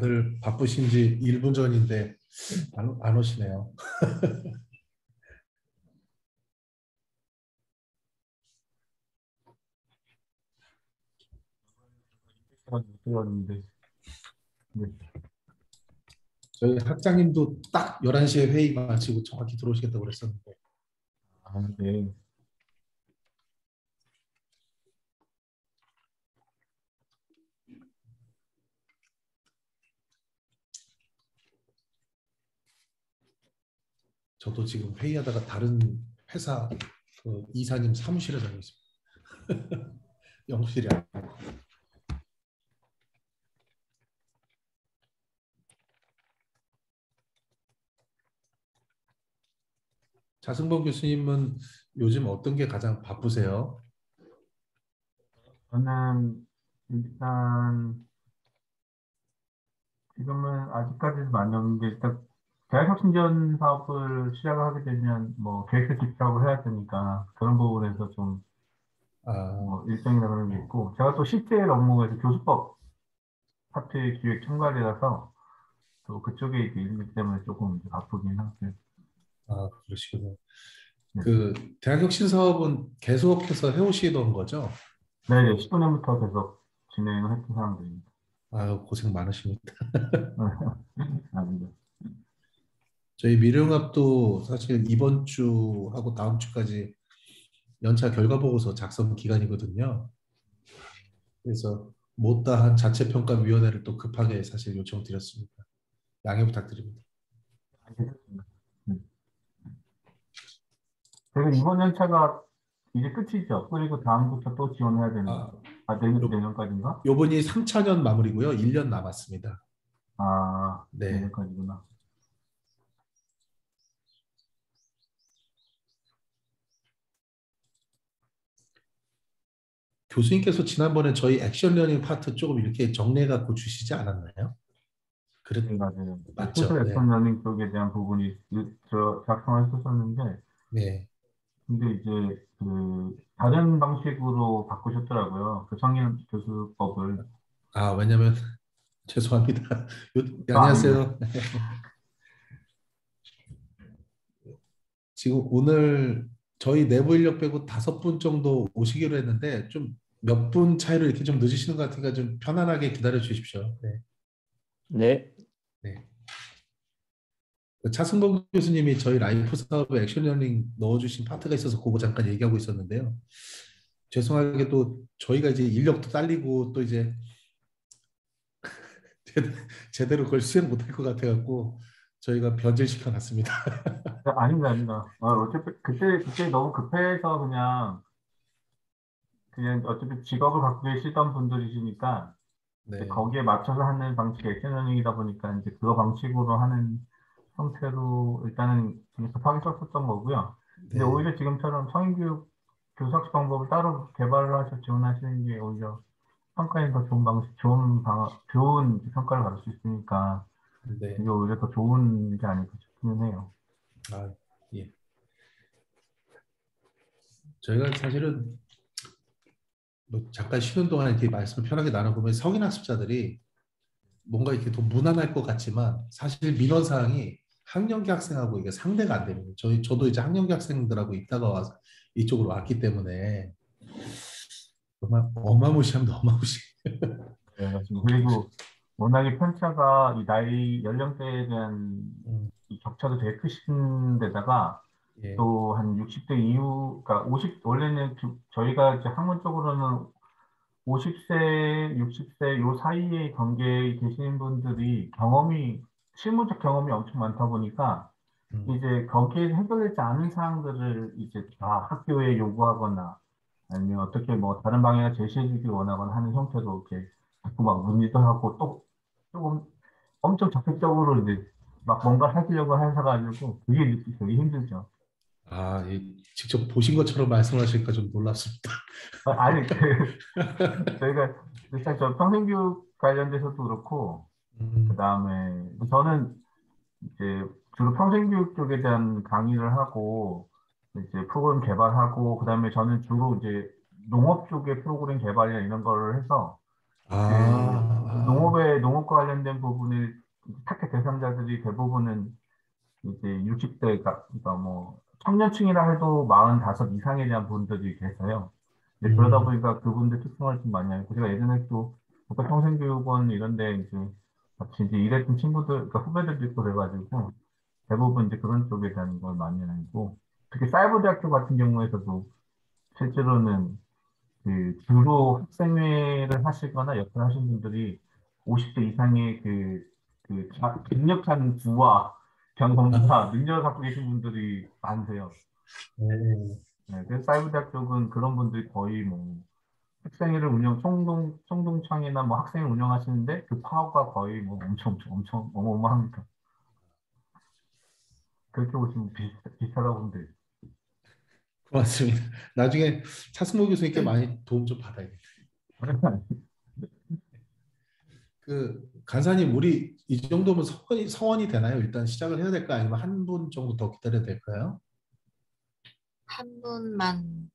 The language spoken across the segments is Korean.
다들 바쁘신지 1분 전인데 안 오시네요. 못 들었는데. 네. 저희 학장님도 딱 11시에 회의 마치고 정확히 들어오시겠다고 그랬었는데 아, 네. 저도 지금 회의하다가 다른 회사 그 이사님 사무실에 다니고 있습니다. 영실이 아니고. 자승범 교수님은 요즘 어떤 게 가장 바쁘세요? 저는 일단 지금은 아직까지는 많이 없는데 일단 대학혁신전 사업을 시작을 하게 되면 뭐 계획서 집행을 해야 되니까 그런 부분에서 좀 아, 뭐 일정이나 그런 게 있고 제가 또 CTL 업무에서 교수법 파트 기획 총괄이라서 또 그쪽에 이제 일이기 때문에 조금 이제 바쁘긴 하고요. 그러시군요. 네. 그 대학혁신 사업은 계속해서 해오시던 거죠? 네, 19년부터 계속 진행을 했던 사람들입니다. 고생 많으십니다. 아닙니다. 저희 미래융합도 사실 이번 주하고 다음 주까지 연차 결과 보고서 작성 기간이거든요. 그래서 못다한 자체평가위원회를 또 급하게 사실 요청드렸습니다. 양해 부탁드립니다. 알겠습니다. 제가 이번 연차가 이제 끝이죠. 그리고 다음부터 또 지원해야 되는 아, 거죠. 아, 요, 내년까지인가? 요번이 3차년 마무리고요. 1년 남았습니다. 아, 네. 내년까지구나. 교수님께서 지난번에 저희 액션 러닝 파트 조금 이렇게 정리해 갖고 주시지 않았나요? 그랬 네, 맞아요. 그 맞죠? 소셜 네. 액션 러닝 쪽에 대한 부분이 저 작성했었었는데, 네. 근데 이제 다른 방식으로 바꾸셨더라고요. 그 성인 교수법을. 왜냐면 죄송합니다. 네, 아닙니다. 안녕하세요. 지금 오늘 저희 내부 인력 빼고 5분 정도 오시기로 했는데 좀 몇 분 차이로 이렇게 좀 늦으시는 것 같으니까 좀 편안하게 기다려 주십시오. 네. 네, 네. 차승범 교수님이 저희 라이프 사업에 액션 러닝 넣어주신 파트가 있어서 그거 잠깐 얘기하고 있었는데요. 죄송하게 또 저희가 이제 인력도 딸리고 또 이제 제대로 그걸 수행 못할 것 같아갖고 저희가 변질시켜 놨습니다. 아닙니다, 아닙니다. 어차피 그때 너무 급해서 그냥 어차피 직업을 갖고 계시던 분들이시니까 이제 네. 거기에 맞춰서 하는 방식이 액션러닝이다 보니까 이제 그거 방식으로 하는 형태로 일단은 그냥 급하게 썼었던 거고요. 근데 네. 오히려 지금처럼 성인교육 교섭 방법을 따로 개발을 하셔서 지원하시는 게 오히려 평가에 더 좋은 방식, 좋은 평가를 받을 수 있으니까 네. 이게 오히려 더 좋은 게 아닐까 싶기는 해요. 아, 예. 저희가 사실은 뭐 잠깐 쉬는 동안 이렇게 말씀을 편하게 나눠보면 성인 학습자들이 뭔가 이렇게 더 무난할 것 같지만 사실 민원 사항이 학령기 학생하고 이게 상대가 안 됩니다. 저도 이제 학령기 학생들하고 있다가 와서 이쪽으로 왔기 때문에 정말 어마무시합니다. 어마무시. 네, 맞습니다. 그리고 워낙에 편차가 이 나이 연령대에 대한 음, 이 격차도 되게 크신 데다가 예. 또 한 60대 이후, 그러니까 50, 원래는 저희가 이제 학문적으로는 50세, 60세 요 사이의 경계에 계시는 분들이 실무적 경험이 엄청 많다 보니까 음, 이제 거기에 해결되지 않은 사항들을 이제 다 학교에 요구하거나 아니면 어떻게 뭐 다른 방향을 제시해주길 원하거나 하는 형태로 이렇게 자꾸 막 문의도 하고 또 조금 엄청 적극적으로 이제 막 뭔가 하시려고 하셔가지고 그게 되게 힘들죠. 직접 보신 것처럼 말씀하시니까 좀 놀랍습니다. 아니, 저희가 일단 저 평생교육 관련돼서도 그렇고, 그 음, 다음에 저는 이제 주로 평생교육 쪽에 대한 강의를 하고, 이제 프로그램 개발하고, 그 다음에 저는 주로 이제 농업 쪽의 프로그램 개발이나 이런 거를 해서, 아, 농업과 관련된 부분을 타겟 대상자들이 대부분은 이제 60대가, 그러니까 뭐 청년층이라 해도 45 이상에 대한 분들이 계세요. 이제 그러다 음, 보니까 그분들 특성을 좀 많이 알고, 제가 예전에 또 국가평생교육원 이런 데 이제 같이 이제 일했던 친구들, 그러니까 후배들도 있고 그래가지고 대부분 이제 그런 쪽에 대한 걸 많이 알고, 특히 사이버대학교 같은 경우에서도 실제로는 그 주로 학생회를 하시거나 역할을 하신 분들이 50대 이상의 경력한 부와 아, 경험과 능력을 갖고 계신 분들이 많으세요. 네. 네, 그래서 사이버대학 쪽은 그런 분들이 거의 뭐 학생회를 총동창이나 뭐 학생회 운영하시는데 그 파워가 거의 뭐 엄청 어마어마합니다. 그렇게 보시면 비슷하다고 보면 돼요. 고맙습니다. 나중에 차승모 교수님께 많이 도움 좀 받아야겠다. 그 간사님 우리 이 정도면 성원이 되나요? 일단 시작을 해야 될까 아니면 한 분 정도 더 기다려야 될까요? 한 분만,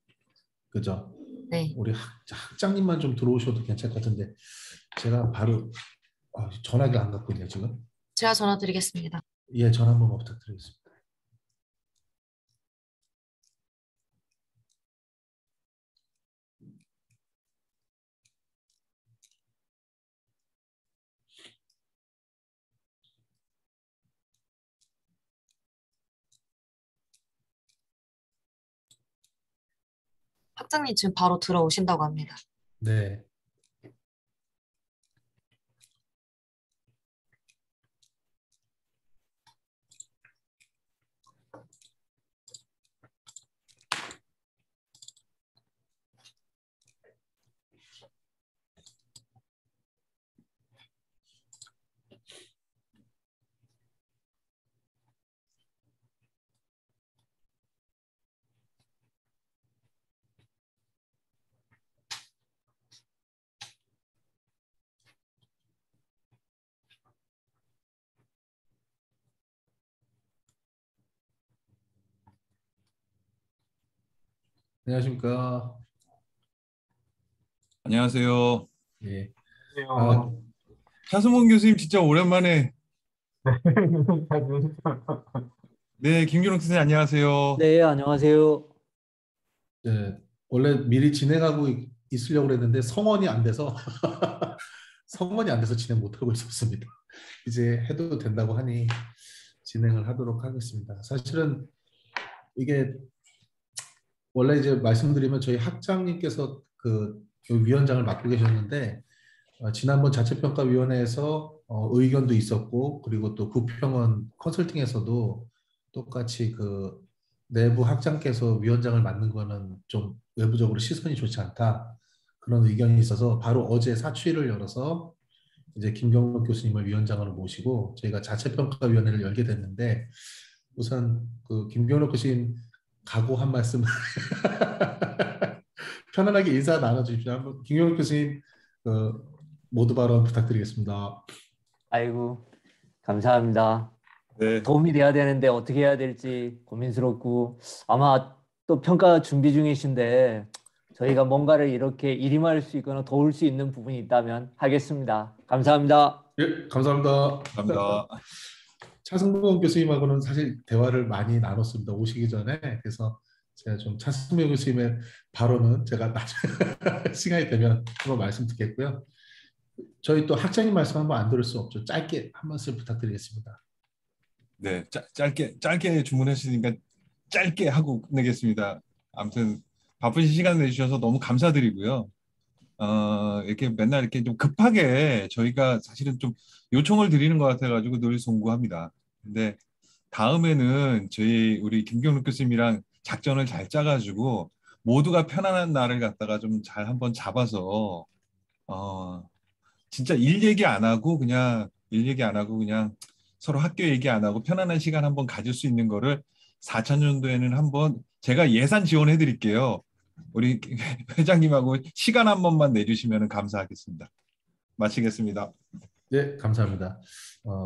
그죠? 네. 우리 학장님만 좀 들어오셔도 괜찮을 것 같은데 제가 바로 전화기를 안 갖고 있네요 지금. 제가 전화 드리겠습니다. 예, 전화 한 번만 부탁드리겠습니다. 학장님 지금 바로 들어오신다고 합니다. 네. 안녕하십니까? 안녕하세요. 예. 아, 안녕하세요. 차승원 교수님 진짜 오랜만에. 잘 지내셨어요? 네, 김규룡 선생님 안녕하세요. 네, 안녕하세요. 예, 원래 미리 진행하고 있으려고 그랬는데 성원이 안 돼서 성원이 안 돼서 진행 못 하고 있었습니다. 이제 해도 된다고 하니 진행을 하도록 하겠습니다. 사실은 이게 원래 이제 말씀드리면 저희 학장님께서 그 위원장을 맡고 계셨는데 지난번 자체평가위원회에서 의견도 있었고 그리고 또 구평원 컨설팅에서도 똑같이 그 내부 학장께서 위원장을 맡는 거는 좀 외부적으로 시선이 좋지 않다 그런 의견이 있어서 바로 어제 사추위를 열어서 이제 김경록 교수님을 위원장으로 모시고 저희가 자체평가위원회를 열게 됐는데 우선 그 김경록 교수님 각오 한 말씀 편안하게 인사 나눠주십시오. 한번 김경록 교수님 모두 발언 부탁드리겠습니다. 아이고, 감사합니다. 네, 도움이 돼야 되는데 어떻게 해야 될지 고민스럽고 아마 또 평가 준비 중이신데 저희가 뭔가를 이렇게 일임할 수 있거나 도울 수 있는 부분이 있다면 하겠습니다. 감사합니다. 예, 감사합니다. 감사합니다. 차승범 교수님하고는 사실 대화를 많이 나눴습니다. 오시기 전에. 그래서 제가 좀 차승범 교수님의 발언은 제가 나중에 시간이 되면 한번 말씀 듣겠고요. 저희 또 학장님 말씀 한번 안 들을 수 없죠. 짧게 한 말씀 부탁드리겠습니다. 네, 짧게 주문하시니까 짧게 하고 끝내겠습니다. 아무튼 바쁘신 시간 내주셔서 너무 감사드리고요. 이렇게 맨날 이렇게 좀 급하게 저희가 사실은 좀 요청을 드리는 것 같아가지고 늘 송구합니다. 근데 다음에는 우리 김경록 교수님이랑 작전을 잘 짜가지고 모두가 편안한 날을 갖다가 좀 잘 한번 잡아서 진짜 일 얘기 안 하고 그냥 서로 학교 얘기 안 하고 편안한 시간 한번 가질 수 있는 거를 4차년도에는 한번 제가 예산 지원해 드릴게요. 우리 회장님하고 시간 한 번만 내주시면 감사하겠습니다. 마치겠습니다. 네, 감사합니다.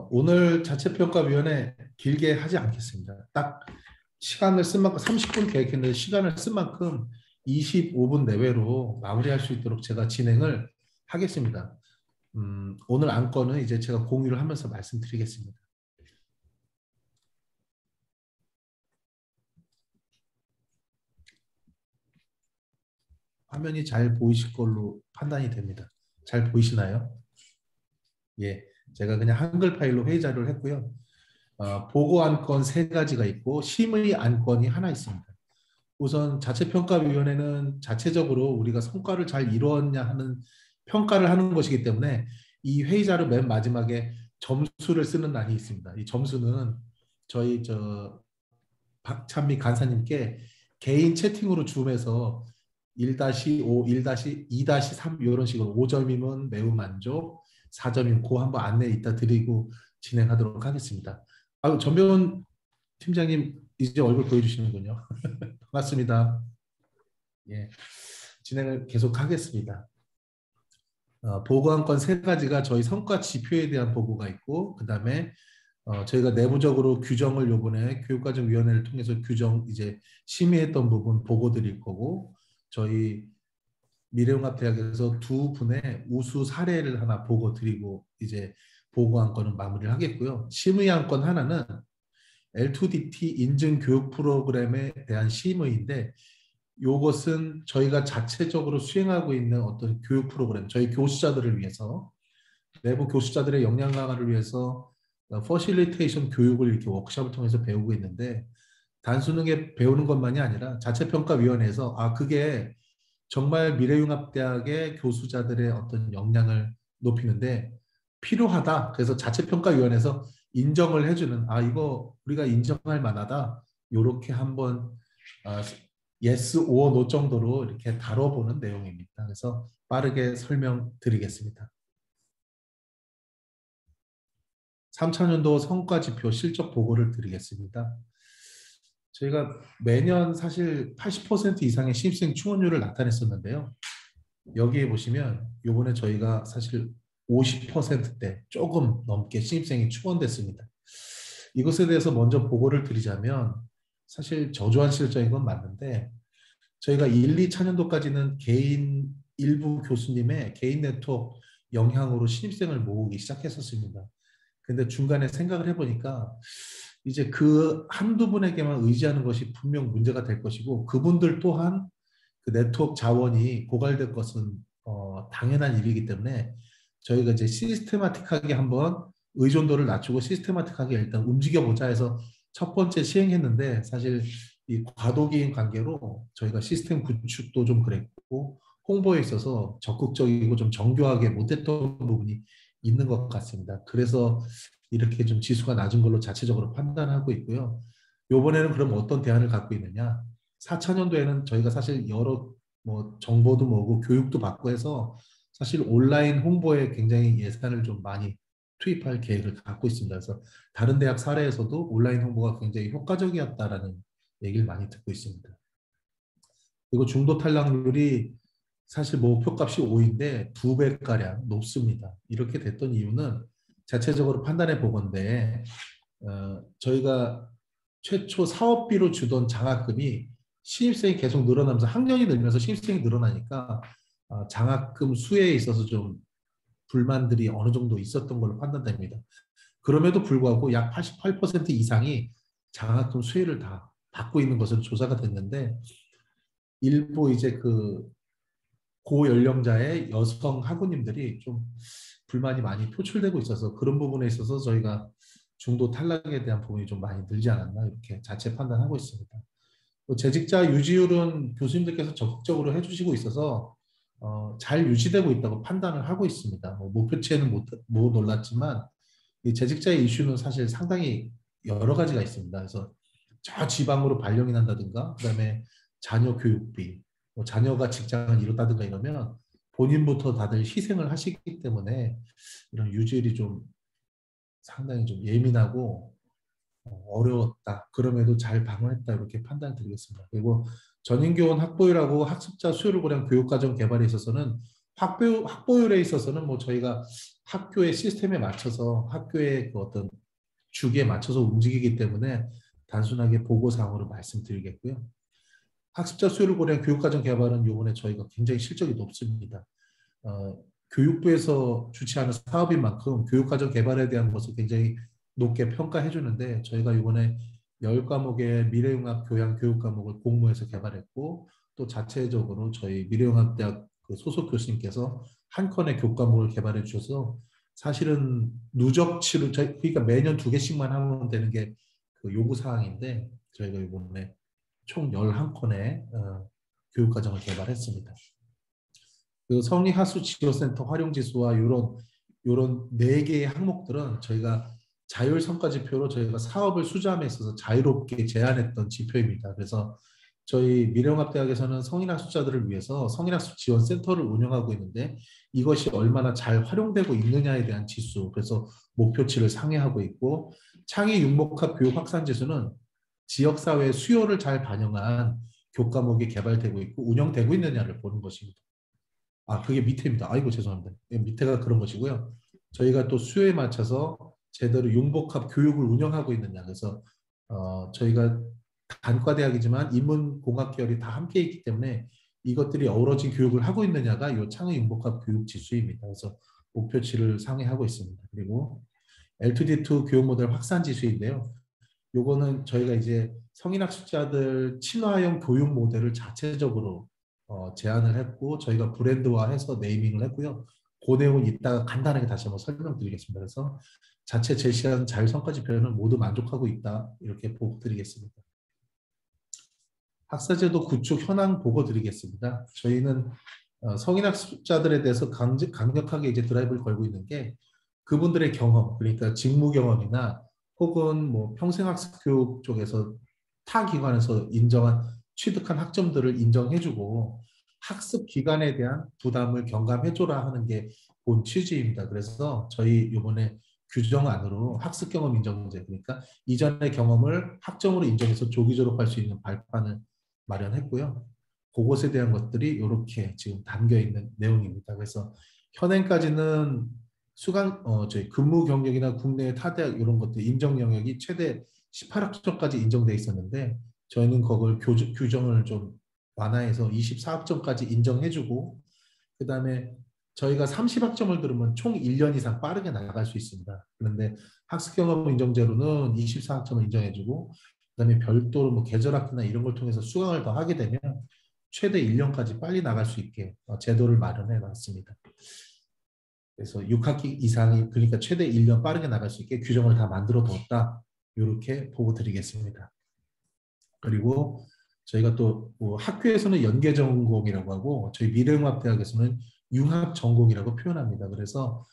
오늘 자체평가위원회 길게 하지 않겠습니다. 딱 시간을 쓴 만큼 30분 계획했는데 시간을 쓴 만큼 25분 내외로 마무리할 수 있도록 제가 진행을 하겠습니다. 오늘 안건은 이제 제가 공유를 하면서 말씀드리겠습니다. 화면이 잘 보이실 걸로 판단이 됩니다. 잘 보이시나요? 예, 제가 그냥 한글 파일로 회의 자료를 했고요. 보고 안건 3가지가 있고 심의 안건이 하나 있습니다. 우선 자체평가위원회는 자체적으로 우리가 성과를 잘 이루었냐 하는 평가를 하는 것이기 때문에 이 회의 자료 맨 마지막에 점수를 쓰는欄이 있습니다. 이 점수는 저희 박찬미 간사님께 개인 채팅으로 줌해서 1-5, 1-2-3 이런 식으로 5점이면 매우 만족, 4점이면 고 한번 안내 이따 드리고 진행하도록 하겠습니다. 전병훈 팀장님 이제 얼굴 보여주시는군요. 반갑습니다. 예, 진행을 계속 하겠습니다. 보고안건 3가지가 저희 성과 지표에 대한 보고가 있고, 그 다음에 저희가 내부적으로 규정을 요번에 교육과정위원회를 통해서 규정 이제 심의했던 부분 보고 드릴 거고, 저희 미래융합대학에서 2분의 우수 사례를 하나 보고 드리고 이제 보고안건은 마무리를 하겠고요. 심의안건 하나는 L2DT 인증 교육 프로그램에 대한 심의인데, 이것은 저희가 자체적으로 수행하고 있는 어떤 교육 프로그램, 저희 교수자들을 위해서, 내부 교수자들의 역량 강화를 위해서 퍼실리테이션 교육을 이렇게 워크숍을 통해서 배우고 있는데, 단순하게 배우는 것만이 아니라 자체평가위원회에서 그게 정말 미래융합대학의 교수자들의 어떤 역량을 높이는데 필요하다. 그래서 자체평가위원회에서 인정을 해주는 이거 우리가 인정할 만하다. 이렇게 한번 yes or no 정도로 이렇게 다뤄보는 내용입니다. 그래서 빠르게 설명드리겠습니다. 3차년도 성과지표 실적 보고를 드리겠습니다. 저희가 매년 사실 80% 이상의 신입생 충원율을 나타냈었는데요. 여기에 보시면 이번에 저희가 사실 50%대 조금 넘게 신입생이 충원됐습니다. 이것에 대해서 먼저 보고를 드리자면 사실 저조한 실적인 건 맞는데 저희가 1, 2차년도까지는 개인 일부 교수님의 개인 네트워크 영향으로 신입생을 모으기 시작했었습니다. 근데 중간에 생각을 해보니까 이제 그 한두 분에게만 의지하는 것이 분명 문제가 될 것이고 그분들 또한 그 네트워크 자원이 고갈될 것은 당연한 일이기 때문에 저희가 이제 시스테마틱하게 한번 의존도를 낮추고 시스테마틱하게 일단 움직여보자 해서 첫 번째 시행했는데 사실 이 과도기인 관계로 저희가 시스템 구축도 좀 그랬고 홍보에 있어서 적극적이고 좀 정교하게 못했던 부분이 있는 것 같습니다. 그래서 이렇게 좀 지수가 낮은 걸로 자체적으로 판단하고 있고요. 이번에는 그럼 어떤 대안을 갖고 있느냐? 4차년도에는 저희가 사실 여러 정보도 모으고 교육도 받고 해서 사실 온라인 홍보에 굉장히 예산을 좀 많이 투입할 계획을 갖고 있습니다. 그래서 다른 대학 사례에서도 온라인 홍보가 굉장히 효과적이었다라는 얘기를 많이 듣고 있습니다. 그리고 중도 탈락률이 사실 목표값이 5인데 2배가량 높습니다. 이렇게 됐던 이유는 자체적으로 판단해 보건데 저희가 최초 사업비로 주던 장학금이 신입생이 계속 늘어나면서 학년이 늘면서 신입생이 늘어나니까 장학금 수에 있어서 좀 불만들이 어느 정도 있었던 걸로 판단됩니다. 그럼에도 불구하고 약 88% 이상이 장학금 수혜를 다 받고 있는 것으로 조사가 됐는데 일부 이제 그 고연령자의 여성 학우님들이 좀 불만이 많이 표출되고 있어서 그런 부분에 있어서 저희가 중도 탈락에 대한 부분이 좀 많이 늘지 않았나 이렇게 자체 판단하고 있습니다. 재직자 유지율은 교수님들께서 적극적으로 해주시고 있어서 잘 유지되고 있다고 판단을 하고 있습니다. 목표치에는 못 올랐지만 이 재직자의 이슈는 사실 상당히 여러 가지가 있습니다. 그래서 저 지방으로 발령이 난다든가 그다음에 자녀 교육비, 자녀가 직장을 이뤘다든가 이러면 본인부터 다들 희생을 하시기 때문에 이런 유지율이 좀 상당히 좀 예민하고 어려웠다. 그럼에도 잘 방어했다. 이렇게 판단을 드리겠습니다. 그리고 전인교원 확보율하고 학습자 수요를 고려한 교육과정 개발에 있어서는 확보율에 있어서는 저희가 학교의 시스템에 맞춰서 학교의 그 어떤 주기에 맞춰서 움직이기 때문에 단순하게 보고사항으로 말씀드리겠고요. 학습자 수요를 고려한 교육과정 개발은 이번에 저희가 굉장히 실적이 높습니다. 교육부에서 주최하는 사업인 만큼 교육과정 개발에 대한 것을 굉장히 높게 평가해 주는데 저희가 이번에 10과목의 미래융합 교양 교육 과목을 공모해서 개발했고 또 자체적으로 저희 미래융합대학 그 소속 교수님께서 한 건의 교과목을 개발해 주셔서 사실은 누적 치료 그러니까 매년 2개씩만 하면 되는 게 그 요구 사항인데 저희가 이번에 총 11건의 교육과정을 개발했습니다. 그 성리하수치료센터 활용지수와 이런 4개의 항목들은 저희가 자율성과지표로 저희가 사업을 수주함에 있어서 자유롭게 제안했던 지표입니다. 그래서 저희 미래융합대학에서는 성인학습자들을 위해서 성인학습 지원센터를 운영하고 있는데 이것이 얼마나 잘 활용되고 있느냐에 대한 지수, 그래서 목표치를 상회하고 있고 창의 융복합 교육 확산 지수는 지역사회의 수요를 잘 반영한 교과목이 개발되고 있고 운영되고 있느냐를 보는 것입니다. 그게 밑에입니다. 아이고 죄송합니다. 밑에가 그런 것이고요. 저희가 또 수요에 맞춰서 제대로 융복합 교육을 운영하고 있느냐. 그래서 저희가 단과대학이지만 인문공학 계열이 다 함께 있기 때문에 이것들이 어우러진 교육을 하고 있느냐가 이 창의 융복합 교육 지수입니다. 그래서 목표치를 상회하고 있습니다. 그리고 L2D2 교육 모델 확산 지수인데요. 요거는 저희가 이제 성인학습자들 친화형 교육 모델을 자체적으로 제안을 했고 저희가 브랜드화해서 네이밍을 했고요. 그 내용은 이따가 간단하게 다시 한번 설명드리겠습니다. 그래서 자체 제시한 자율성과지표는 모두 만족하고 있다. 이렇게 보고 드리겠습니다. 학사제도 구축 현황 보고 드리겠습니다. 저희는 성인학습자들에 대해서 강력하게 이제 드라이브를 걸고 있는 게 그분들의 경험, 그러니까 직무 경험이나 혹은 뭐 평생학습 교육 쪽에서 타 기관에서 인정한 취득한 학점들을 인정해주고 학습 기간에 대한 부담을 경감해줘라 하는 게 본 취지입니다. 그래서 저희 이번에 규정안으로 학습 경험 인정제, 그러니까 이전의 경험을 학점으로 인정해서 조기 졸업할 수 있는 발판을 마련했고요. 그것에 대한 것들이 이렇게 지금 담겨 있는 내용입니다. 그래서 현행까지는 저희 근무 경력이나 국내 타대학 이런 것들 인정 영역이 최대 18학점까지 인정돼 있었는데 저희는 그걸 규정을 좀 완화해서 24학점까지 인정해주고 그 다음에 저희가 30학점을 들으면 총 1년 이상 빠르게 나갈 수 있습니다. 그런데 학습경험 인정제로는 24학점을 인정해주고 그다음에 별도로 뭐 계절학기나 이런 걸 통해서 수강을 더 하게 되면 최대 1년까지 빨리 나갈 수 있게 제도를 마련해 놨습니다. 그래서 6학기 이상이 그러니까 최대 1년 빠르게 나갈 수 있게 규정을 다 만들어 뒀다. 이렇게 보고 드리겠습니다. 그리고 저희가 또 뭐 학교에서는 연계 전공이라고 하고 저희 미래융합대학에서는 융합 전공이라고 표현합니다. 그래서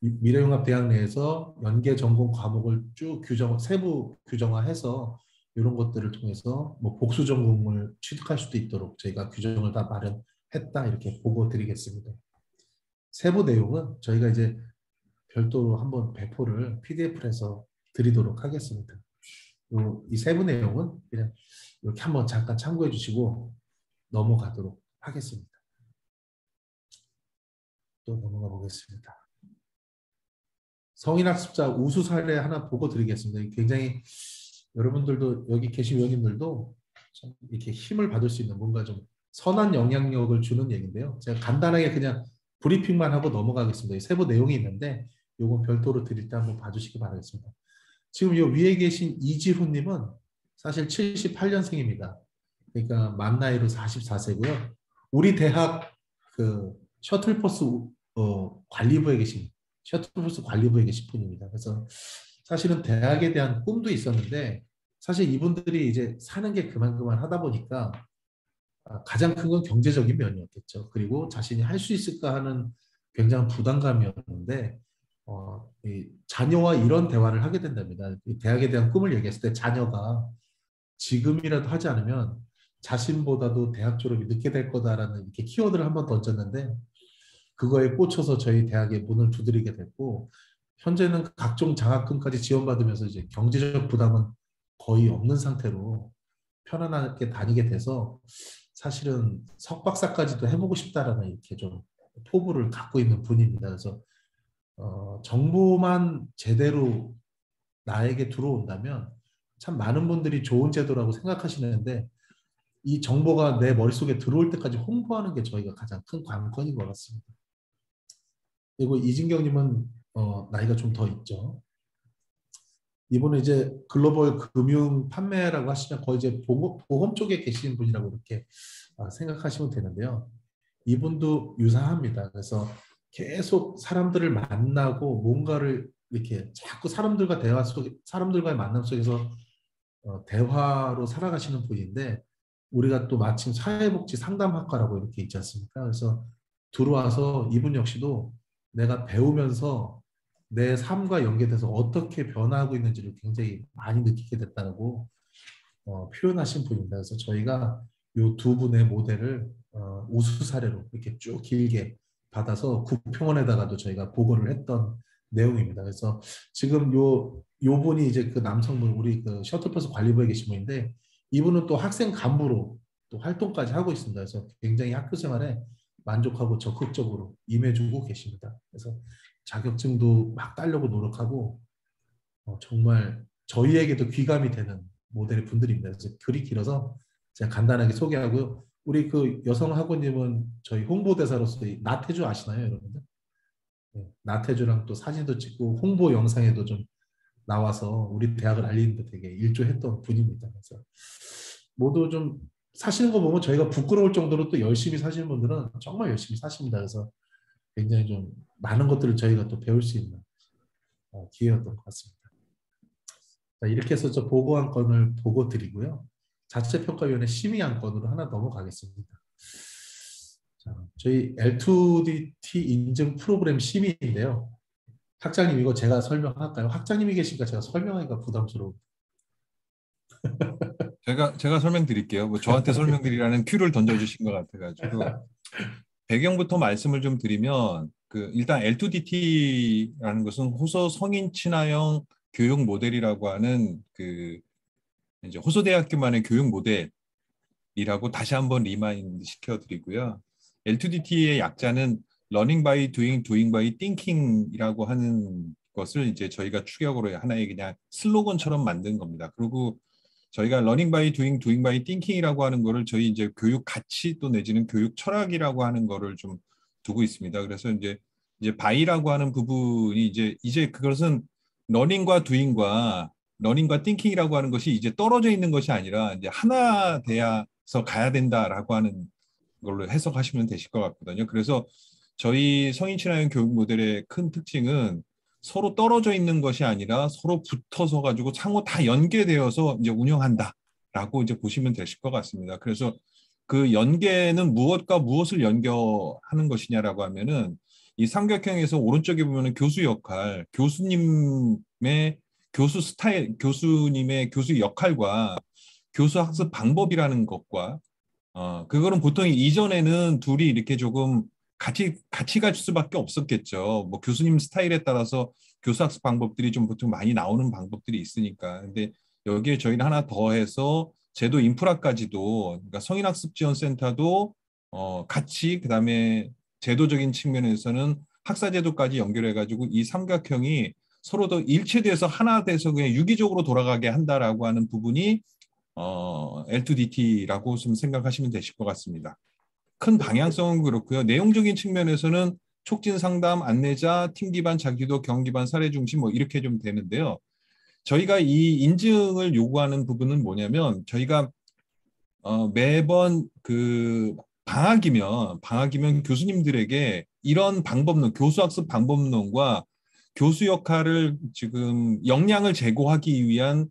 미래융합대학 내에서 연계 전공 과목을 쭉 세부 규정화해서 이런 것들을 통해서 뭐 복수 전공을 취득할 수도 있도록 저희가 규정을 다 마련했다 이렇게 보고 드리겠습니다. 세부 내용은 저희가 이제 별도로 한번 배포를 PDF로 해서 드리도록 하겠습니다. 이 세부 내용은 그냥 이렇게 한번 잠깐 참고해 주시고 넘어가도록 하겠습니다. 또 넘어가 보겠습니다. 성인학습자 우수 사례 하나 보고 드리겠습니다. 굉장히 여러분들도 여기 계신 위원님들도 좀 이렇게 힘을 받을 수 있는 뭔가 좀 선한 영향력을 주는 얘기인데요. 제가 간단하게 그냥 브리핑만 하고 넘어가겠습니다. 세부 내용이 있는데 이건 별도로 드릴 때 한번 봐주시기 바라겠습니다. 지금 이 위에 계신 이지훈님은 사실 78년생입니다. 그러니까 만 나이로 44세고요. 우리 대학 그 셔틀버스 관리부에 계신 분입니다. 그래서 사실은 대학에 대한 꿈도 있었는데 사실 이분들이 이제 사는 게 그만 하다 보니까 가장 큰 건 경제적인 면이었겠죠. 그리고 자신이 할 수 있을까 하는 굉장한 부담감이었는데 이 자녀와 이런 대화를 하게 된답니다. 대학에 대한 꿈을 얘기했을 때 자녀가 지금이라도 하지 않으면 자신보다도 대학 졸업이 늦게 될 거다라는 이렇게 키워드를 한번 던졌는데 그거에 꽂혀서 저희 대학에 문을 두드리게 됐고 현재는 각종 장학금까지 지원받으면서 이제 경제적 부담은 거의 없는 상태로 편안하게 다니게 돼서 사실은 석박사까지도 해보고 싶다라는 이렇게 좀 포부를 갖고 있는 분입니다. 그래서 정보만 제대로 나에게 들어온다면 참 많은 분들이 좋은 제도라고 생각하시는데 이 정보가 내 머릿속에 들어올 때까지 홍보하는 게 저희가 가장 큰 관건인 것 같습니다. 그리고 이진경님은 나이가 좀 더 있죠. 이분은 이제 글로벌 금융 판매라고 하시면 거의 이제 보험 쪽에 계신 분이라고 이렇게 생각하시면 되는데요. 이분도 유사합니다. 그래서 계속 사람들을 만나고 뭔가를 이렇게 자꾸 사람들과 대화 속에, 사람들과의 만남 속에서 대화로 살아가시는 분인데, 우리가 또 마침 사회복지 상담학과라고 이렇게 있지 않습니까? 그래서 들어와서 이분 역시도 내가 배우면서 내 삶과 연계돼서 어떻게 변화하고 있는지를 굉장히 많이 느끼게 됐다고 표현하신 분입니다. 그래서 저희가 이 두 분의 모델을 우수 사례로 이렇게 쭉 길게 받아서 국평원에다가도 저희가 보고를 했던 내용입니다. 그래서 지금 요 분이 이제 그 남성분, 우리 그 셔틀버스 관리부에 계신 분인데, 이분은 또 학생 간부로 또 활동까지 하고 있습니다. 그래서 굉장히 학교 생활에 만족하고 적극적으로 임해주고 계십니다. 그래서 자격증도 막 따려고 노력하고 정말 저희에게도 귀감이 되는 모델의 분들입니다. 그래서 글이 길어서 제가 간단하게 소개하고요. 우리 그 여성 학우님은 저희 홍보대사로서 나태주 아시나요, 여러분들? 네, 나태주랑 또 사진도 찍고 홍보 영상에도 좀 나와서 우리 대학을 알리는데 되게 일조했던 분입니다. 그래서 모두 좀 사시는 거 보면 저희가 부끄러울 정도로 또 열심히 사시는 분들은 정말 열심히 사십니다. 그래서 굉장히 좀 많은 것들을 저희가 또 배울 수 있는 기회였던 것 같습니다. 자, 이렇게 해서 저 보고 한 건을 보고 드리고요. 자체평가위원회 심의 한 건으로 하나 넘어가겠습니다. 자, 저희 L2DT 인증 프로그램 심의인데요. 학장님 이거 제가 설명할까요? 학장님이 계시니까 제가 설명하기가 부담스러워. 제가 설명드릴게요. 뭐 저한테 설명드리라는 큐를 던져주신 것 같아가지고 배경부터 말씀을 좀 드리면 일단 L2DT라는 것은 호서 성인 친화형 교육 모델이라고 하는 이제 호서대학교만의 교육 모델이라고 다시 한번 리마인드 시켜드리고요. L2DT의 약자는 Learning by Doing, Doing by Thinking이라고 하는 것을 이제 저희가 추격으로 하나의 그냥 슬로건처럼 만든 겁니다. 그리고 저희가 Learning by Doing, Doing by Thinking이라고 하는 거를 저희 이제 교육 가치 또 내지는 교육 철학이라고 하는 거를 좀 두고 있습니다. 그래서 이제 by라고 하는 부분이 이제 그것은 러닝과 doing과 thinking이라고 하는 것이 이제 떨어져 있는 것이 아니라 이제 하나 돼서 가야 된다라고 하는 걸로 해석하시면 되실 것 같거든요. 그래서 저희 성인 친화형 교육 모델의 큰 특징은 서로 떨어져 있는 것이 아니라 서로 붙어서 가지고 상호 다 연계되어서 이제 운영한다라고 이제 보시면 되실 것 같습니다. 그래서 그 연계는 무엇과 무엇을 연결하는 것이냐라고 하면은 이 삼각형에서 오른쪽에 보면은 교수 역할, 교수님의 교수 스타일, 교수님의 교수 역할과 교수 학습 방법이라는 것과 그거는 보통 이전에는 둘이 이렇게 조금 같이 갈 수밖에 없었겠죠. 뭐 교수님 스타일에 따라서 교수 학습 방법들이 좀 보통 많이 나오는 방법들이 있으니까. 근데 여기에 저희는 하나 더해서 제도 인프라까지도, 그러니까 성인학습지원센터도 같이, 그다음에 제도적인 측면에서는 학사제도까지 연결해가지고 이 삼각형이 서로 더 일체돼서 하나 돼서 그냥 유기적으로 돌아가게 한다라고 하는 부분이 L2DT라고 좀 생각하시면 되실 것 같습니다. 큰 방향성은 그렇고요. 내용적인 측면에서는 촉진 상담, 안내자, 팀 기반, 자기도, 경험 기반, 사례 중심 뭐 이렇게 좀 되는데요. 저희가 이 인증을 요구하는 부분은 뭐냐면 저희가 매번 방학이면 교수님들에게 이런 방법론, 교수학습 방법론과 교수 역할을 지금 역량을 제고하기 위한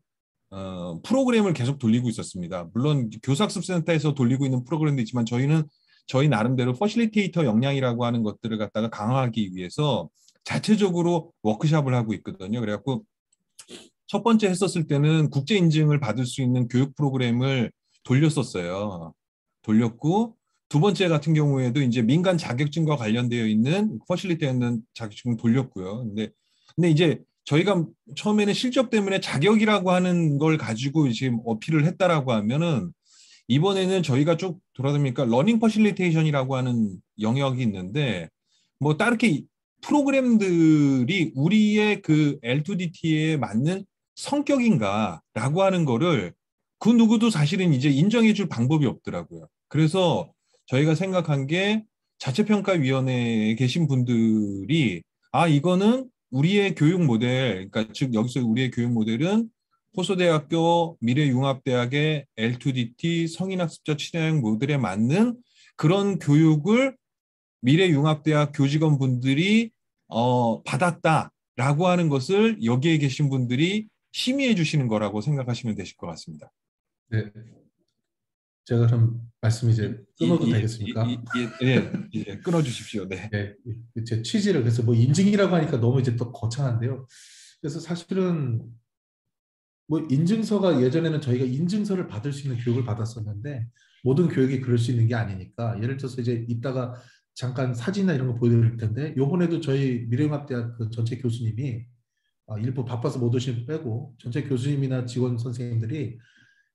프로그램을 계속 돌리고 있었습니다. 물론 교수학습센터에서 돌리고 있는 프로그램도 있지만 저희는 저희 나름대로 퍼실리테이터 역량이라고 하는 것들을 갖다가 강화하기 위해서 자체적으로 워크숍을 하고 있거든요. 그래갖고 첫 번째 했었을 때는 국제 인증을 받을 수 있는 교육 프로그램을 돌렸었어요. 돌렸고 두 번째 같은 경우에도 이제 민간 자격증과 관련되어 있는 퍼실리테이터 자격증을 돌렸고요. 근데 이제 저희가 처음에는 실적 때문에 자격이라고 하는 걸 가지고 지금 어필을 했다라고 하면은 이번에는 저희가 쭉 돌아다니니까 러닝 퍼실리테이션이라고 하는 영역이 있는데 뭐 다르게 프로그램들이 우리의 그 L2DT에 맞는 성격인가라고 하는 거를 그 누구도 사실은 이제 인정해 줄 방법이 없더라고요. 그래서 저희가 생각한 게 자체평가위원회에 계신 분들이 이거는 우리의 교육 모델, 그러니까 즉 여기서 우리의 교육 모델은 호소대학교 미래융합대학의 L2DT 성인학습자 친화형 모델에 맞는 그런 교육을 미래융합대학 교직원분들이 받았다라고 하는 것을 여기에 계신 분들이 심의해 주시는 거라고 생각하시면 되실 것 같습니다. 네. 제가 그럼 말씀 이제 끊어도 되겠습니까? 예, 끊어주십시오. 네. 네, 제 취지를 그래서 뭐 인증이라고 하니까 너무 이제 또 거창한데요. 그래서 사실은 뭐 인증서가 예전에는 저희가 인증서를 받을 수 있는 교육을 받았었는데 모든 교육이 그럴 수 있는 게 아니니까 예를 들어서 이제 이따가 잠깐 사진이나 이런 거 보여드릴 텐데 요번에도 저희 미래융합대학 그 전체 교수님이 일부 바빠서 못 오신 빼고 전체 교수님이나 직원 선생님들이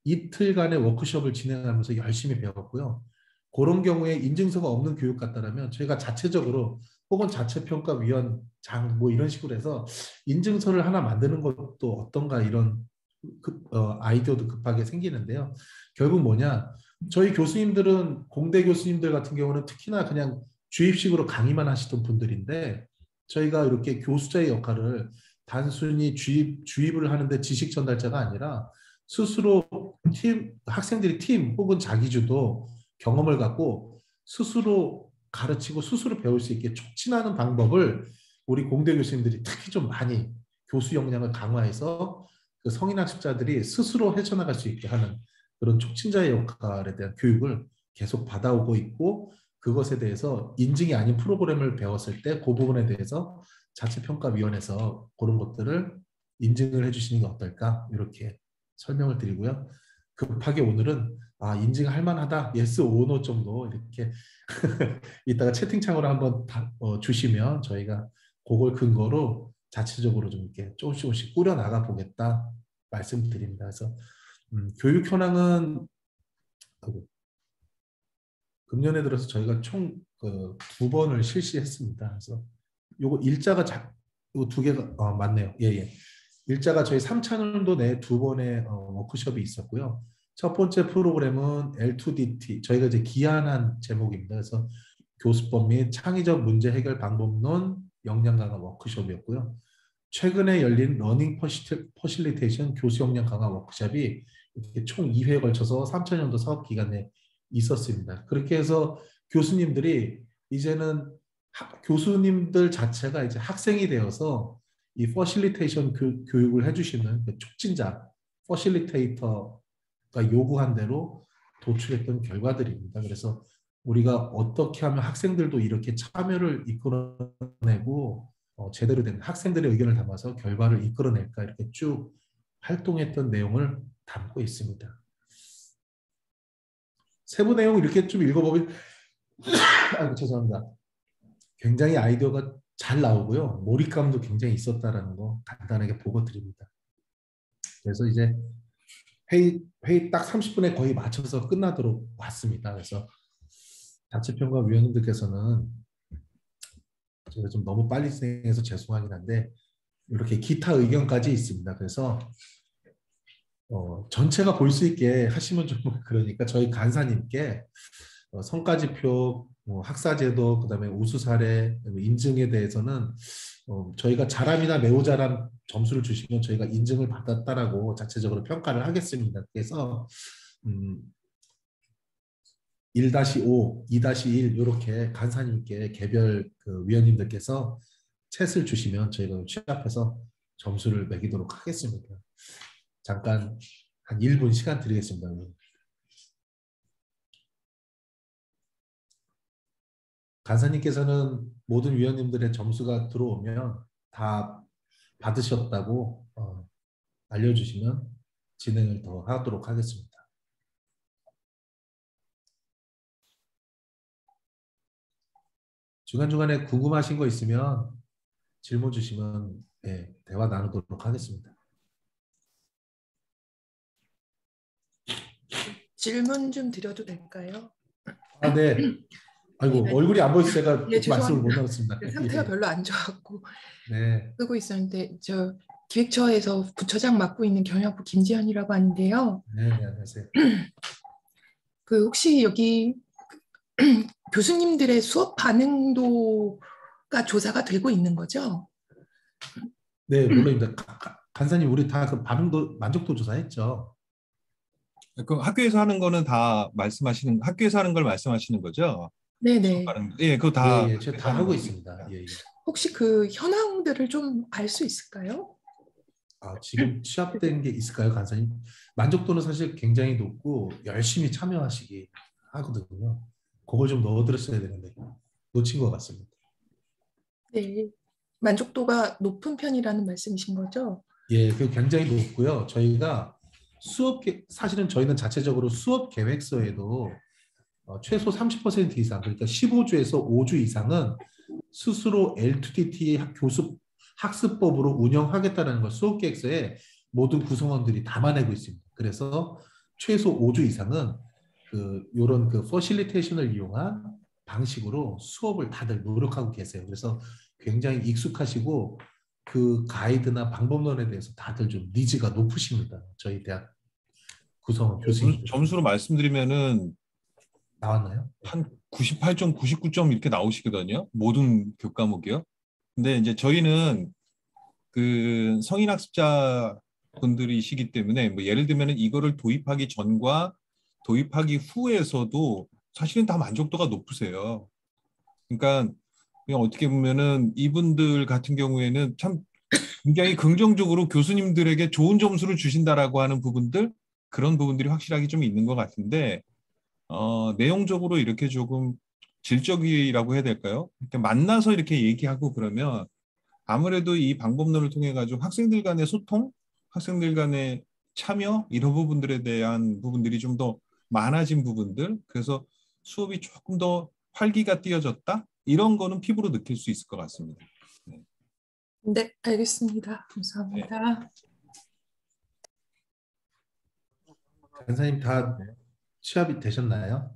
이틀간의 워크숍을 진행하면서 열심히 배웠고요. 그런 경우에 인증서가 없는 교육 같다라면 저희가 자체적으로 혹은 자체평가위원장 뭐 이런 식으로 해서 인증서를 하나 만드는 것도 어떤가 이런 아이디어도 급하게 생기는데요. 결국 뭐냐? 저희 교수님들은 공대 교수님들 같은 경우는 특히나 그냥 주입식으로 강의만 하시던 분들인데 저희가 이렇게 교수자의 역할을 단순히 주입을 하는데 지식 전달자가 아니라 스스로 학생들이 팀 혹은 자기주도 경험을 갖고 스스로 가르치고 스스로 배울 수 있게 촉진하는 방법을 우리 공대 교수님들이 특히 좀 많이 교수 역량을 강화해서 그 성인학습자들이 스스로 헤쳐나갈 수 있게 하는 그런 촉진자의 역할에 대한 교육을 계속 받아오고 있고 그것에 대해서 인증이 아닌 프로그램을 배웠을 때 그 부분에 대해서 자체평가위원회에서 그런 것들을 인증을 해주시는 게 어떨까 이렇게 설명을 드리고요. 급하게 오늘은 인증할 만하다 yes or no 정도 이렇게 이따가 채팅창으로 한번 주시면 저희가 그걸 근거로 자체적으로 좀 이렇게 조금씩 꾸려 나가 보겠다 말씀드립니다. 그래서 교육 현황은 금년에 들어서 저희가 총 2번을 실시했습니다. 그래서 요거 일자가 요거 2개가 맞네요. 예. 일자가 저희 3차년도 내 2번의 워크숍이 있었고요. 첫 번째 프로그램은 L2DT 저희가 이제 기한한 제목입니다. 그래서 교수법 및 창의적 문제 해결 방법론 역량 강화 워크숍이었고요. 최근에 열린 러닝 퍼실리테이션 교수 역량 강화 워크숍이 이렇게 총 2회에 걸쳐서 3차년도 사업 기간에 있었습니다. 그렇게 해서 교수님들이 이제는 교수님들 자체가 이제 학생이 되어서 이 퍼실리테이션 교육을 해주시는 그 촉진자, 퍼실리테이터가 요구한 대로 도출했던 결과들입니다. 그래서 우리가 어떻게 하면 학생들도 이렇게 참여를 이끌어내고 제대로 된 학생들의 의견을 담아서 결과를 이끌어낼까 이렇게 쭉 활동했던 내용을 담고 있습니다. 세부 내용 이렇게 좀 읽어보면 아이고 죄송합니다. 굉장히 아이디어가 잘 나오고요. 몰입감도 굉장히 있었다라는 거 간단하게 보고 드립니다. 그래서 이제 회의 딱 30분에 거의 맞춰서 끝나도록 왔습니다. 그래서 자체평가 위원님들께서는 제가 좀 너무 빨리 진행해서 죄송하긴 한데 이렇게 기타 의견까지 있습니다. 그래서 전체가 볼 수 있게 하시면 좀 그러니까 저희 간사님께 성과지표, 학사제도, 그다음에 우수 사례, 인증에 대해서는 저희가 잘함이나 매우 잘함 점수를 주시면 저희가 인증을 받았다라고 자체적으로 평가를 하겠습니다. 그래서 1-5, 2-1 이렇게 간사님께 개별 그 위원님들께서 챗을 주시면 저희가 취합해서 점수를 매기도록 하겠습니다. 잠깐 한 1분 시간 드리겠습니다. 간사님께서는 모든 위원님들의 점수가 들어오면 다 받으셨다고 알려주시면 진행을 더 하도록 하겠습니다. 중간중간에 궁금하신 거 있으면 질문 주시면 네, 대화 나누도록 하겠습니다. 질문 좀 드려도 될까요? 네. 아이고 네. 얼굴이 안 보여서 제가 네, 말씀을 못 나눴습니다. 상태가 별로 안 좋았고 네. 쓰고 있었는데 저 기획처에서 부처장 맡고 있는 경영부 김지연이라고 하는데요. 네, 안녕하세요. 그 혹시 여기 교수님들의 수업 반응도가 조사가 되고 있는 거죠? 네, 물론입니다. 간사님 우리 다 그 반응도 만족도 조사했죠. 그 학교에서 하는 거는 다 말씀하시는 학교에서 하는 걸 말씀하시는 거죠? 네네. 예, 그거 예, 다 예, 제가 다 하고 있습니다. 예, 예. 혹시 그 현황들을 좀 알 수 있을까요? 지금 취합된 게 있을까요, 간사님? 만족도는 사실 굉장히 높고 열심히 참여하시기 하거든요. 그걸 좀 넣어드렸어야 되는데 놓친 것 같습니다. 네. 만족도가 높은 편이라는 말씀이신 거죠? 예, 그 굉장히 높고요. 저희가 사실은 저희는 자체적으로 수업 계획서에도 최소 30% 이상, 그러니까 15주에서 5주 이상은 스스로 L2DT 교수 학습법으로 운영하겠다는 걸 수업 계획서에 모든 구성원들이 담아내고 있습니다. 그래서 최소 5주 이상은 요런 퍼실리테이션을 이용한 방식으로 수업을 다들 노력하고 계세요. 그래서 굉장히 익숙하시고 그 가이드나 방법론에 대해서 다들 좀 니즈가 높으십니다. 저희 대학 구성원 교수님들. 점수로 말씀드리면은 나왔나요? 한 98점, 99점 이렇게 나오시거든요. 모든 교과목이요. 근데 이제 저희는 그 성인 학습자 분들이시기 때문에 뭐 예를 들면은 이거를 도입하기 전과 도입하기 후에서도 사실은 다 만족도가 높으세요. 그러니까 그냥 어떻게 보면은 이분들 같은 경우에는 참 굉장히 긍정적으로 교수님들에게 좋은 점수를 주신다라고 하는 부분들, 그런 부분들이 확실하게 좀 있는 것 같은데 내용적으로 이렇게 조금 질적이라고 해야 될까요? 이렇게 만나서 이렇게 얘기하고 그러면 아무래도 이 방법론을 통해 가지고 학생들 간의 소통, 학생들 간의 참여 이런 부분들에 대한 부분들이 좀 더 많아진 부분들, 그래서 수업이 조금 더 활기가 띄어졌다 이런 거는 피부로 느낄 수 있을 것 같습니다. 네. 네, 알겠습니다. 감사합니다. 간사님 다 취합이 되셨나요?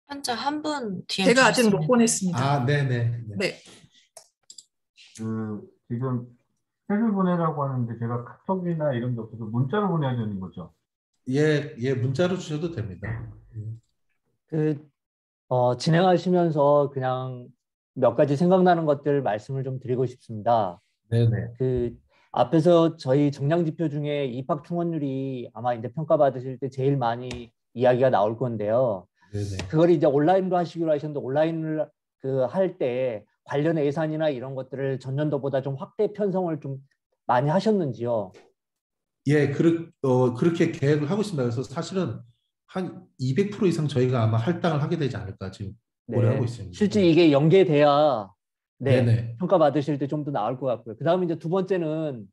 현재 한 분 뒤에 제가 아직 못 계셨습니다. 보냈습니다. 네네. 네. 지금 책을 보내라고 하는데 제가 카톡이나 이런 게 없어서 문자로 보내야 되는 거죠? 예, 문자로 주셔도 됩니다. 진행하시면서 그냥 몇 가지 생각나는 것들 말씀을 좀 드리고 싶습니다. 네네. 앞에서 저희 정량 지표 중에 입학 충원율이 아마 이제 평가받으실 때 제일 많이 이야기가 나올 건데요. 네네. 그걸 이제 온라인으로 하시기로 하셨는데 온라인을 할 때 관련 예산이나 이런 것들을 전년도보다 좀 확대 편성을 좀 많이 하셨는지요? 예, 그렇게 계획을 하고 있습니다. 그래서 사실은 한 200% 이상 저희가 아마 할당을 하게 되지 않을까 지금 고려하고 네. 있습니다. 실제 이게 연계돼야 네네. 평가받으실 때 좀 더 나을 것 같고요. 그다음에 이제 두 번째는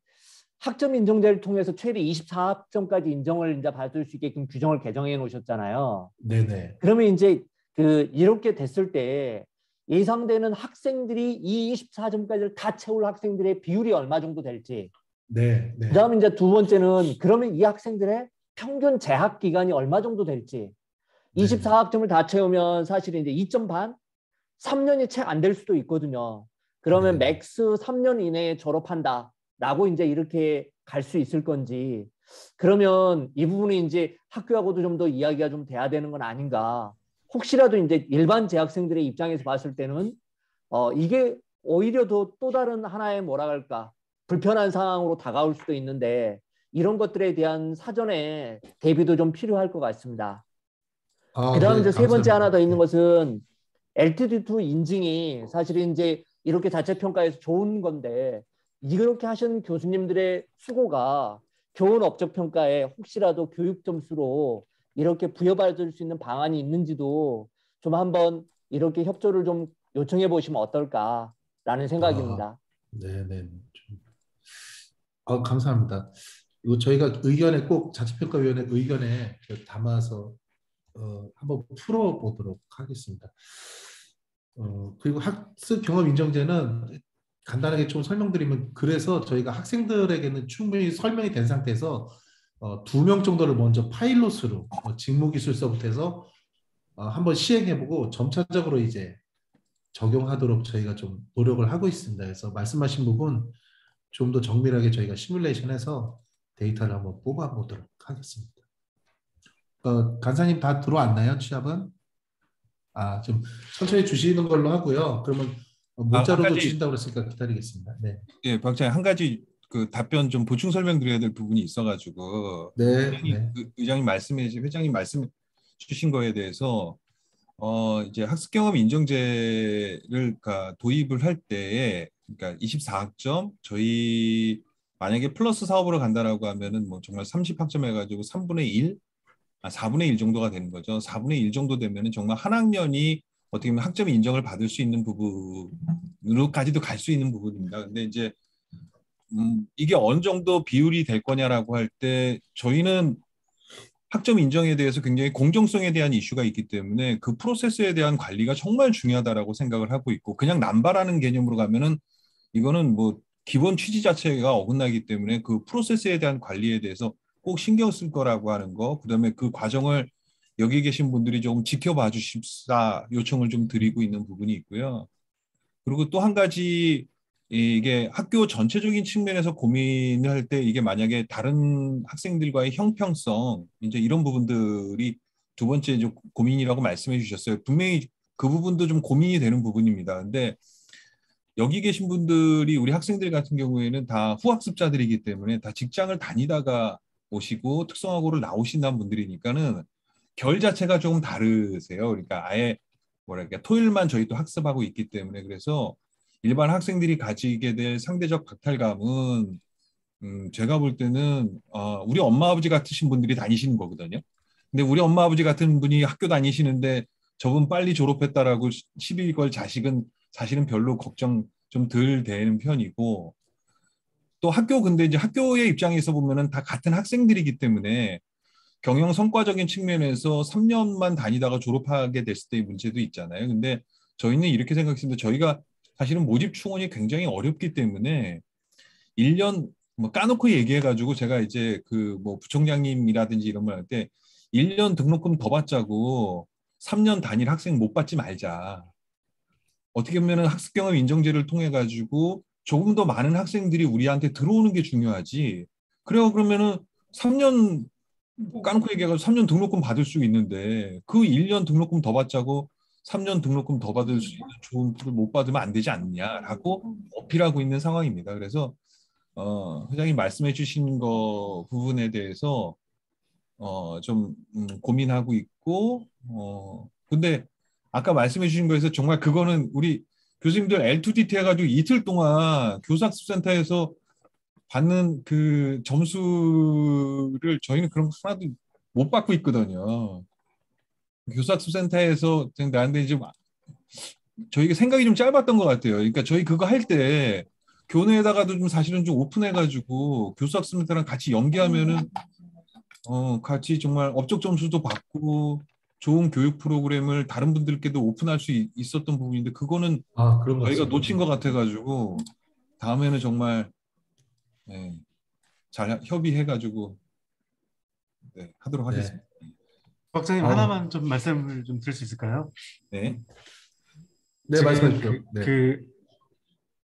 학점 인정제를 통해서 최대 24학점까지 인정을 이제 받을 수 있게끔 규정을 개정해 놓으셨잖아요. 네네. 그러면 이제 이렇게 됐을 때 예상되는 학생들이 이 24점까지를 다 채울 학생들의 비율이 얼마 정도 될지. 네. 그다음에 이제 두 번째는 그러면 이 학생들의 평균 재학 기간이 얼마 정도 될지. 24학점을 다 채우면 사실 이제 2점 반, 3년이 채 안 될 수도 있거든요. 그러면 네. 맥스 3년 이내에 졸업한다라고 이제 이렇게 갈 수 있을 건지. 그러면 이 부분이 이제 학교하고도 좀 더 이야기가 좀 돼야 되는 건 아닌가. 혹시라도 이제 일반 재학생들의 입장에서 봤을 때는 이게 오히려 또 다른 하나의 뭐라 할까 불편한 상황으로 다가올 수도 있는데 이런 것들에 대한 사전에 대비도 좀 필요할 것 같습니다. 그다음 네, 이제 세 번째 감사합니다. 하나 더 있는 네. 것은 LTD2 인증이 사실은 이제 이렇게 자체 평가에서 좋은 건데 이렇게 하신 교수님들의 수고가 교원 업적 평가에 혹시라도 교육 점수로 이렇게 부여받을 수 있는 방안이 있는지도 좀 한번 이렇게 협조를 좀 요청해 보시면 어떨까라는 생각입니다. 네네. 감사합니다. 이거 저희가 의견에 꼭 자치평가위원회 의견에 담아서 한번 풀어보도록 하겠습니다. 그리고 학습 경험 인정제는 간단하게 좀 설명드리면 그래서 저희가 학생들에게는 충분히 설명이 된 상태에서 2명 정도를 먼저 파일럿으로 직무기술서부터 해서 한번 시행해보고 점차적으로 이제 적용하도록 저희가 좀 노력을 하고 있습니다. 그래서 말씀하신 부분 좀 더 정밀하게 저희가 시뮬레이션해서 데이터를 한번 뽑아보도록 하겠습니다. 간사님 다 들어왔나요? 취합은? 좀 천천히 주시는 걸로 하고요. 그러면 한 문자로도 가지 주신다고 그랬으니까 기다리겠습니다. 네. 예, 박사님 한 가지 그 답변 좀 보충 설명드려야 될 부분이 있어가지고 네, 네. 의장님 회장님 말씀 주신 거에 대해서 이제 학습 경험 인정제를 도입을 할 때에 그러니까 24학점 저희 만약에 플러스 사업으로 간다라고 하면은 뭐 정말 30학점 해가지고 3분의 1, 4분의 1 정도가 되는 거죠. 4분의 1 정도 되면은 정말 한 학년이 어떻게 보면 학점 인정을 받을 수 있는 부분으로까지도 갈 수 있는 부분입니다. 근데 이제 이게 어느 정도 비율이 될 거냐라고 할 때 저희는 학점 인정에 대해서 굉장히 공정성에 대한 이슈가 있기 때문에 그 프로세스에 대한 관리가 정말 중요하다라고 생각을 하고 있고 그냥 남발하는 개념으로 가면은 이거는 뭐 기본 취지 자체가 어긋나기 때문에 그 프로세스에 대한 관리에 대해서 꼭 신경 쓸 거라고 하는 거, 그다음에 그 과정을 여기 계신 분들이 조금 지켜봐 주십사 요청을 좀 드리고 있는 부분이 있고요. 그리고 또 한 가지 이게 학교 전체적인 측면에서 고민할 때 이게 만약에 다른 학생들과의 형평성 이제 이런 부분들이 두 번째 좀 고민이라고 말씀해 주셨어요. 분명히 그 부분도 좀 고민이 되는 부분입니다. 근데 여기 계신 분들이 우리 학생들 같은 경우에는 다 후학습자들이기 때문에 다 직장을 다니다가 오시고 특성화고를 나오신다는 분들이니까는 결 자체가 조금 다르세요. 그러니까 아예 뭐랄까 토요일만 저희 또 학습하고 있기 때문에 그래서 일반 학생들이 가지게 될 상대적 박탈감은 제가 볼 때는 우리 엄마 아버지 같으신 분들이 다니시는 거거든요. 근데 우리 엄마 아버지 같은 분이 학교 다니시는데 저분 빨리 졸업했다라고 시비 걸 자식은 사실은 별로 걱정 좀 덜 되는 편이고 또 근데 이제 학교의 입장에서 보면은 다 같은 학생들이기 때문에 경영 성과적인 측면에서 3년만 다니다가 졸업하게 됐을 때의 문제도 있잖아요. 근데 저희는 이렇게 생각했습니다. 저희가 사실은 모집 충원이 굉장히 어렵기 때문에 1년 뭐 까놓고 얘기해가지고 제가 이제 그 뭐 부총장님이라든지 이런 말 할 때 1년 등록금 더 받자고 3년 단일 학생 못 받지 말자. 어떻게 보면은 학습 경험 인정제를 통해 가지고 조금 더 많은 학생들이 우리한테 들어오는 게 중요하지. 그래요. 그러면은 3년 까놓고 얘기해가지고 3년 등록금 받을 수 있는데 그 1년 등록금 더 받자고 3년 등록금 더 받을 수 있는 좋은 풀을 못 받으면 안 되지 않냐라고 어필하고 있는 상황입니다. 그래서 회장님 말씀해 주신 거 부분에 대해서 좀 고민하고 있고 근데 아까 말씀해 주신 거에서 정말 그거는 우리 교수님들 L2DT 해가지고 이틀 동안 교사학습센터에서 받는 그 점수를 저희는 그런 거 하나도 못 받고 있거든요. 교사학습센터에서 나한테 이제 저희가 생각이 좀 짧았던 것 같아요. 그러니까 저희 그거 할 때 교내에다가도 좀 사실은 좀 오픈해가지고 교사학습센터랑 같이 연계하면은 같이 정말 업적 점수도 받고 좋은 교육 프로그램을 다른 분들께도 오픈할 수 있었던 부분인데 그거는 그런 것 저희가 같습니다. 놓친 것 같아가지고 다음에는 정말 네, 잘 협의해가지고 네, 하도록 네. 하겠습니다. 박사님 하나만 좀 말씀을 좀 드릴 수 있을까요? 네. 네, 지금 말씀해 주십시오. 네.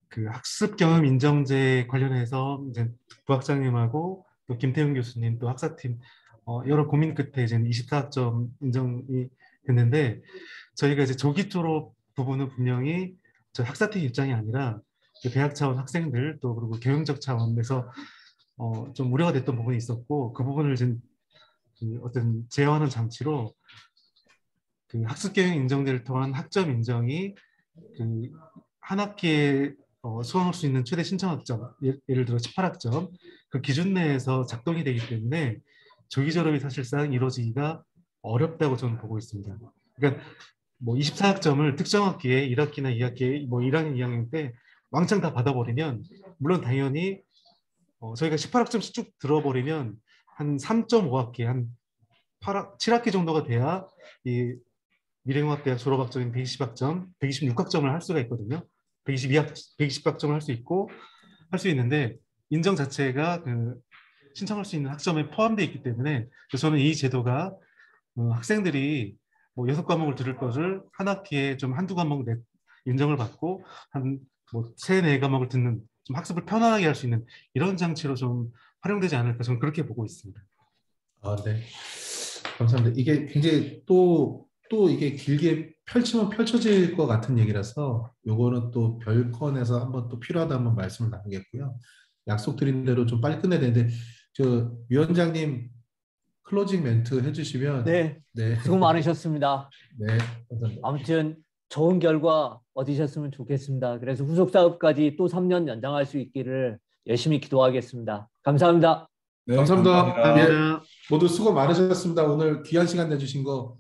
그 학습 경험 인정제 관련해서 이제 부학장님하고 또 김태훈 교수님 또 학사팀 여러 고민 끝에 이제 24학점 인정이 됐는데 저희가 이제 조기 졸업 부분은 분명히 저희 학사팀 입장이 아니라 그 대학 차원 학생들 또 그리고 교육적 차원에서 좀 우려가 됐던 부분이 있었고 그 부분을 지금 그 어떤 제어하는 장치로 그 학습 경영 인정제를 통한 학점 인정이 그 한 학기에 수강할 수 있는 최대 신청 학점 예를 들어 18학점 그 기준 내에서 작동이 되기 때문에 조기 졸업이 사실상 이루어지기가 어렵다고 저는 보고 있습니다. 그러니까 뭐 24학점을 특정 학기에 1학기나 2학기에 뭐 1학년, 2학년 때 왕창 다 받아버리면 물론 당연히 저희가 18학점씩 쭉 들어버리면 한 3.5학기 한 7학기 정도가 돼야 이 미래공학대학 졸업학점인 120학점, 126학점을 할 수가 있거든요. 120학점을 할 수 있고 할 수 있는데 인정 자체가 그 신청할 수 있는 학점에 포함되어 있기 때문에 저는 이 제도가 학생들이 뭐 6과목을 들을 것을 한 학기에 좀 한두 과목 인정을 받고 한 뭐 3, 4과목을 듣는 좀 학습을 편안하게 할 수 있는 이런 장치로 좀 활용되지 않을까 저는 그렇게 보고 있습니다. 네. 감사합니다. 이게 굉장히 또 이게 길게 펼치면 펼쳐질 것 같은 얘기라서 요거는 또 별건에서 한번 또 필요하다 한번 말씀을 나누겠고요. 약속드린 대로 좀 빨리 끝내야 되는데 저 위원장님 클로징 멘트 해주시면 네, 네, 수고 많으셨습니다. 네, 감사합니다. 아무튼 좋은 결과 얻으셨으면 좋겠습니다. 그래서 후속 사업까지 또 3년 연장할 수 있기를 열심히 기도하겠습니다. 감사합니다. 네, 감사합니다. 감사합니다. 모두 수고 많으셨습니다. 오늘 귀한 시간 내주신 거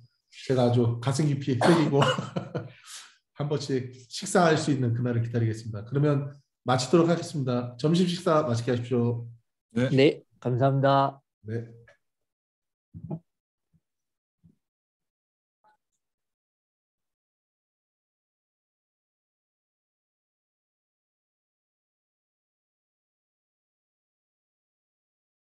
제가 아주 가슴 깊이 새기고 한 번씩 식사할 수 있는 그날을 기다리겠습니다. 그러면 마치도록 하겠습니다. 점심 식사 맛있게 하십시오. 네. 네, 감사합니다. 네.